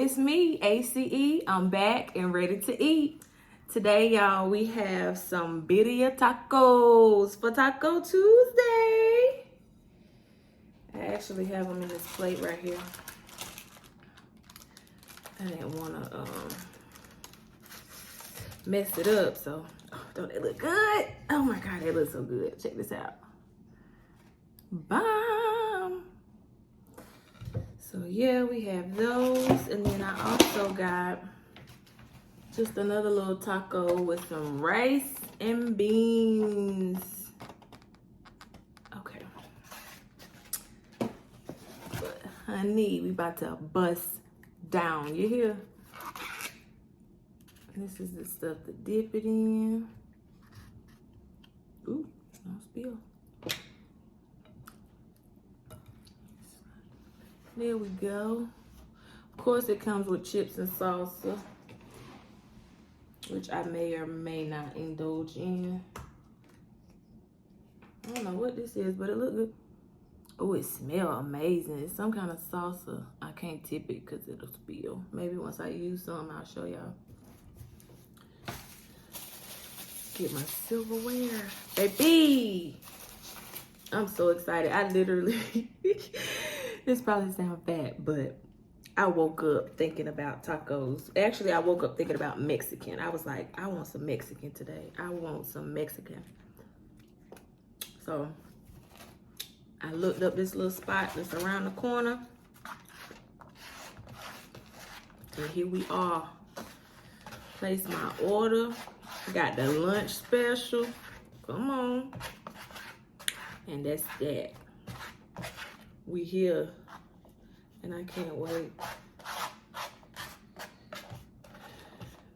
it's me, ACE. I'm back and ready to eat. Today, y'all, we have some birria tacos for Taco Tuesday. I actually have them in this plate right here. I didn't want to mess it up, so don't they look good? Oh my God, they look so good. Check this out. Bomb. So yeah, we have those, and then I also got just another little taco with some rice and beans. Okay. But honey, we about to bust down. You hear? This is the stuff to dip it in. Ooh, no spill. There we go. Of course, it comes with chips and salsa, which I may or may not indulge in. I don't know what this is, but it looks good. Oh, it smells amazing. It's some kind of salsa. I can't tip it because it'll spill. Maybe once I use some, I'll show y'all. Get my silverware. Baby! I'm so excited. I literally... This probably sounds bad, but I woke up thinking about tacos. Actually, I woke up thinking about Mexican. I was like, I want some Mexican today. I want some Mexican. So I looked up this little spot that's around the corner. And here we are. Placed my order. Got the lunch special. Come on. And that's that. We here, and I can't wait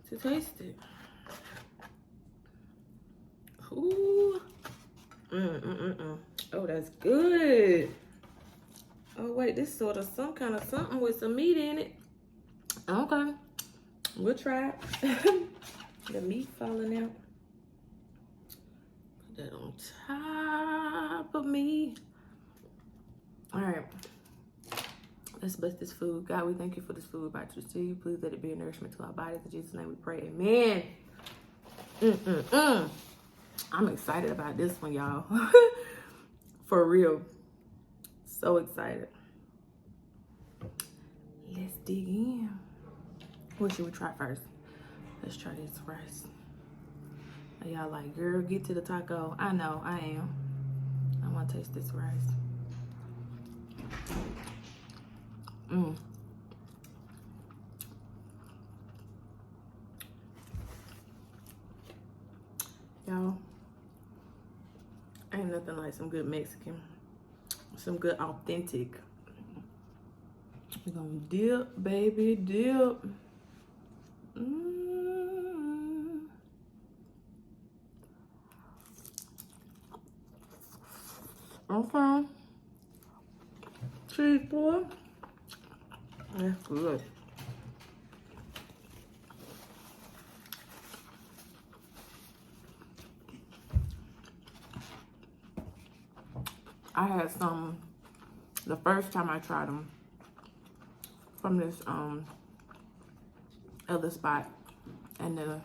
to taste it. Ooh. Oh, that's good. Oh wait, this sort of some kind of something with some meat in it. Okay, we'll try it. The meat falling out. Put that on top of me. All right, let's bless this food. God, we thank you for this food we're about to receive. Please let it be a nourishment to our bodies. In Jesus' name we pray, amen. I'm excited about this one, y'all. For real. So excited. Let's dig in. What should we try first? Let's try this rice. Y'all like, girl, get to the taco. I know, I am. I want to taste this rice. Y'all, ain't nothing like some good Mexican, some good authentic. We're gonna dip, baby, dip. Okay. Cheese boy. That's good. I had some the first time I tried them from this other spot, and the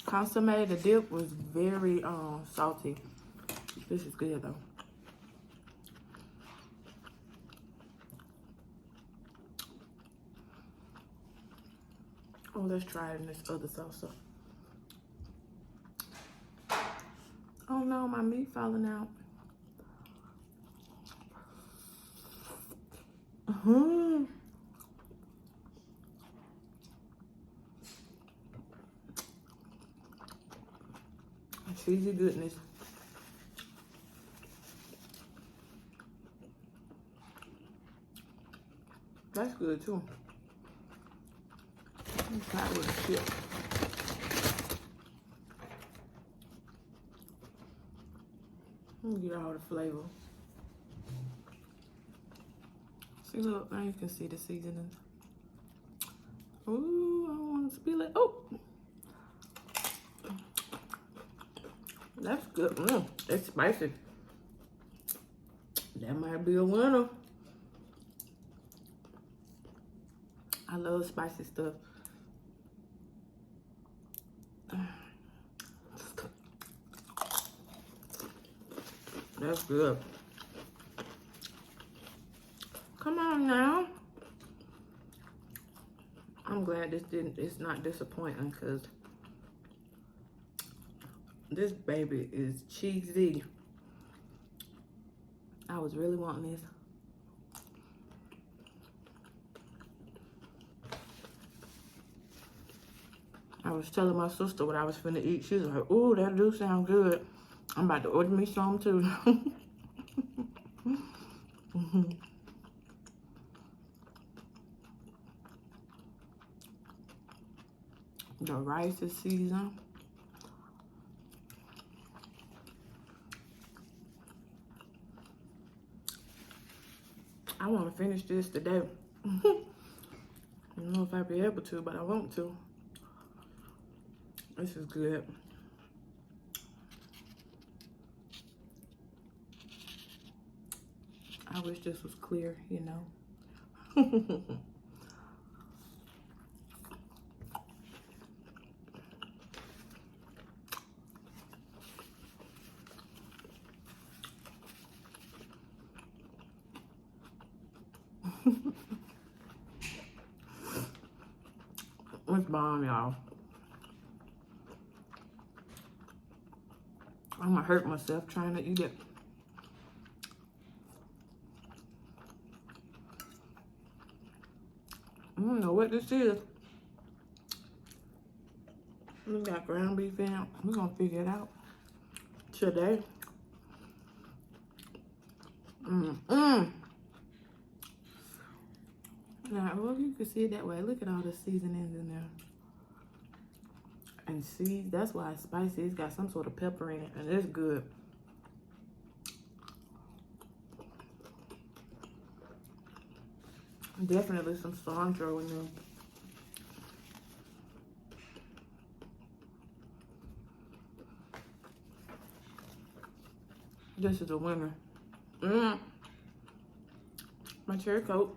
consomme, the dip was very salty. This is good though. Oh, let's try it in this other salsa. Oh no, my meat falling out. Cheesy goodness. That's good too. Try it with a chip. Let me get all the flavor. See, look, now you can see the seasoning. Ooh, I don't want to spill it. Oh, that's good. It's spicy. That might be a winner. I love spicy stuff. That's good. Come on now. I'm glad it's not disappointing because this baby is cheesy. I was really wanting this. I was telling my sister what I was finna eat. She was like, "Ooh, that do sound good. I'm about to order me some too." The rice is seasoned. I want to finish this today. I don't know if I'll be able to, but I want to. This is good. I wish this was clear, you know. It's bomb, y'all. I'm gonna hurt myself trying to eat it. I don't know what this is. We got ground beef in it. We're gonna figure it out today. Now, well, you can see it that way. Look at all the seasonings in there. And seeds, that's why it's spicy. It's got some sort of pepper in it, and it's good. Definitely some cilantro in there. This is a winner. My cherry coke.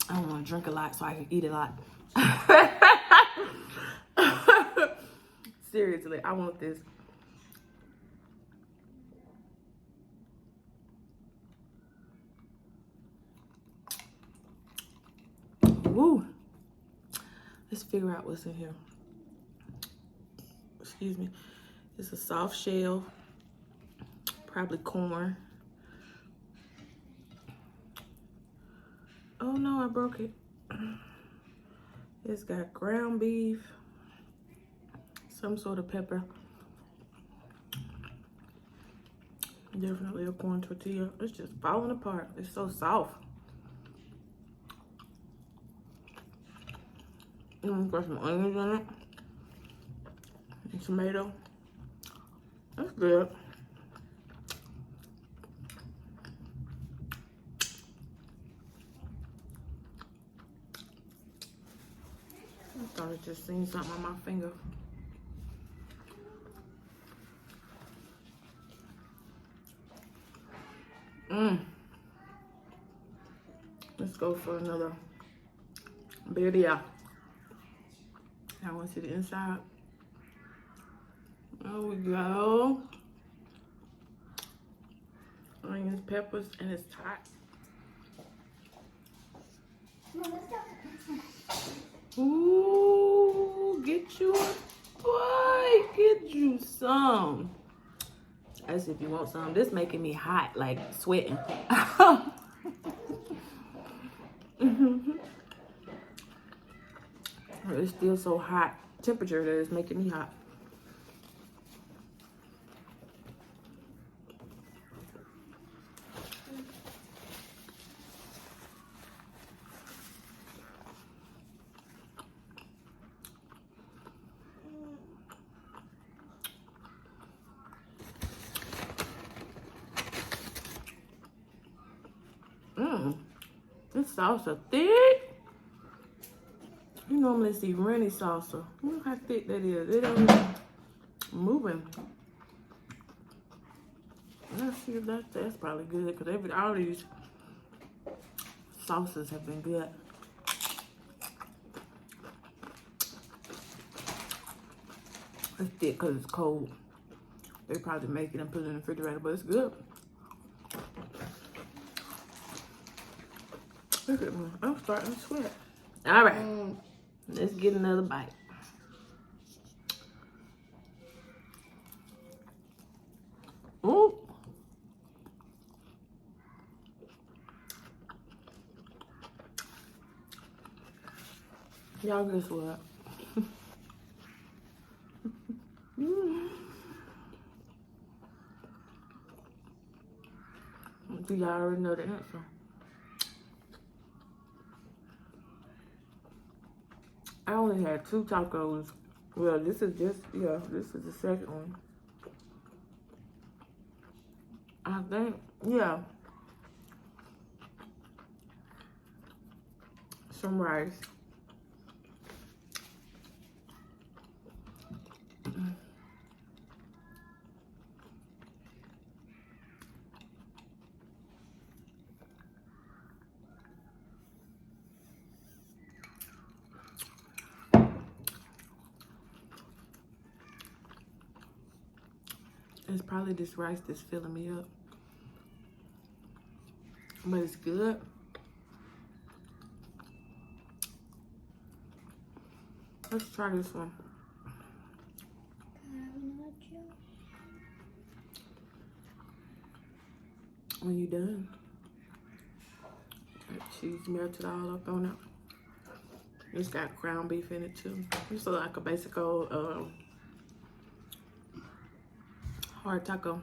I don't want to drink a lot so I can eat a lot. Seriously, I want this. Woo. Let's figure out what's in here. Excuse me. It's a soft shell. Probably corn. Oh no, I broke it. It's got ground beef, some sort of pepper. Definitely a corn tortilla. It's just falling apart. It's so soft. Got some onions in it. And tomato. That's good. I thought I just seen something on my finger. Let's go for another birria. I want to see the inside. There we go. Onions, peppers, and it's hot. Ooh, get you a boy, get you some. As if you want some. This making me hot, like sweating. It's still so hot. Temperature that is making me hot. This salsa thick. You normally see runny salsa. Look how thick that is. It ain't moving. Let's see if that's probably good because all these sauces have been good. It's thick because it's cold. They probably make it and put it in the refrigerator, but it's good. Look at me. I'm starting to sweat. All right. Let's get another bite. Ooh. Y'all guess what? Do y'all already know the answer? I only had 2 tacos. Well, this is just, yeah, this is the second one. I think, yeah. Some rice. It's probably this rice that's filling me up. But it's good. Let's try this one. When you're done, that cheese melted all up on it. It's got ground beef in it too. It's like a basic old hard taco.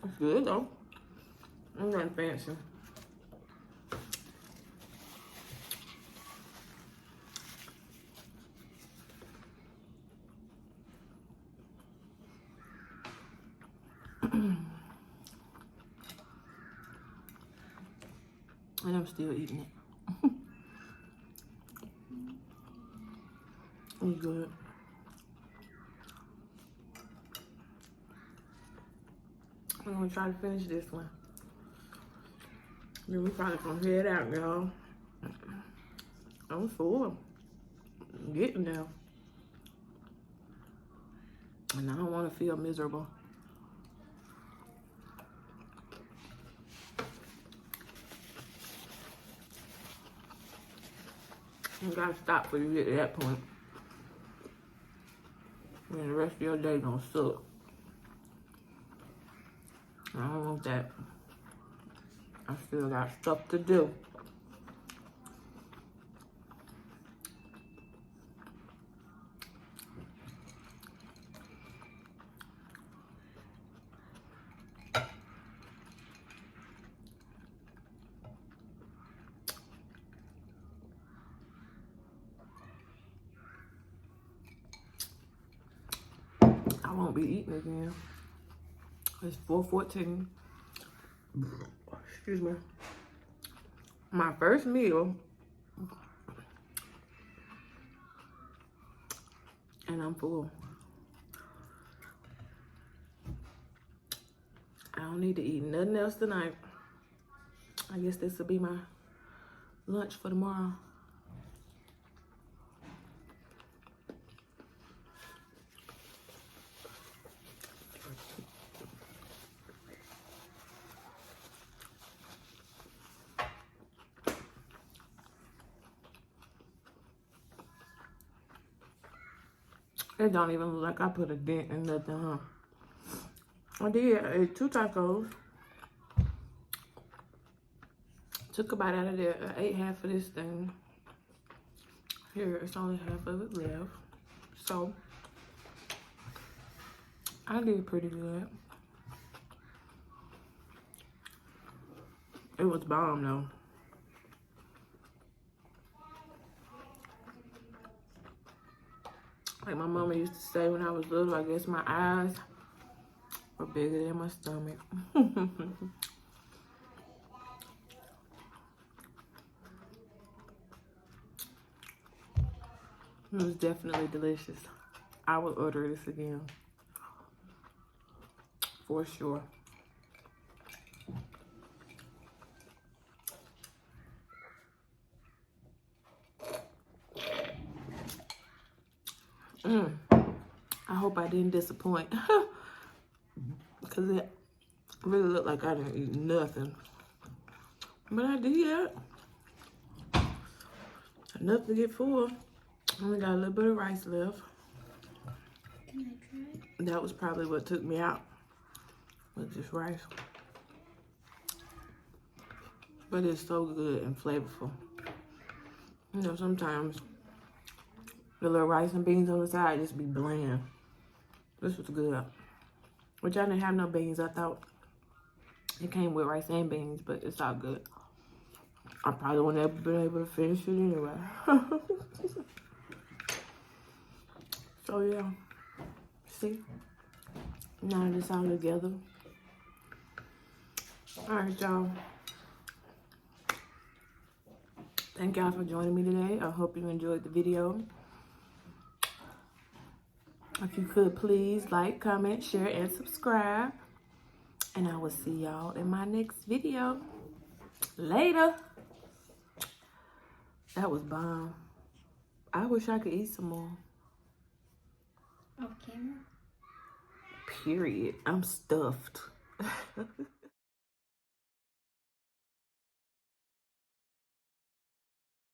It's good though. I'm not fancy. And I'm still eating it. It's good. I'm gonna try to finish this one. Then we probably gonna head out, y'all. I'm full. I'm getting there. And I don't wanna feel miserable. You gotta stop when you get to that point. And the rest of your day gonna suck. I don't want that. I still got stuff to do. I won't be eating again. It's 4:14. Excuse me. My first meal. And I'm full. I don't need to eat nothing else tonight. I guess this will be my lunch for tomorrow. It don't even look like I put a dent in nothing, huh? I did. I ate 2 tacos. Took a bite out of there. I ate half of this thing. Here, it's only half of it left. So, I did pretty good. It was bomb, though. Like my mama used to say when I was little, I guess my eyes Or bigger than my stomach. It was definitely delicious. I would order this again. For sure. I hope I didn't disappoint. Because it really looked like I didn't eat nothing. But I did. Enough to get full. Only got a little bit of rice left. Can I try? That was probably what took me out. Was just rice. But it's so good and flavorful. You know, sometimes the little rice and beans on the side just be bland. This was good. Which I didn't have no beans. I thought it came with rice and beans, but it's all good. I probably wouldn't have been able to finish it anyway. So yeah, see, now it's all together. All right, y'all. Thank y'all for joining me today. I hope you enjoyed the video. If you could please like, comment, share, and subscribe. And I will see y'all in my next video. Later. That was bomb. I wish I could eat some more. Off camera? Period. I'm stuffed.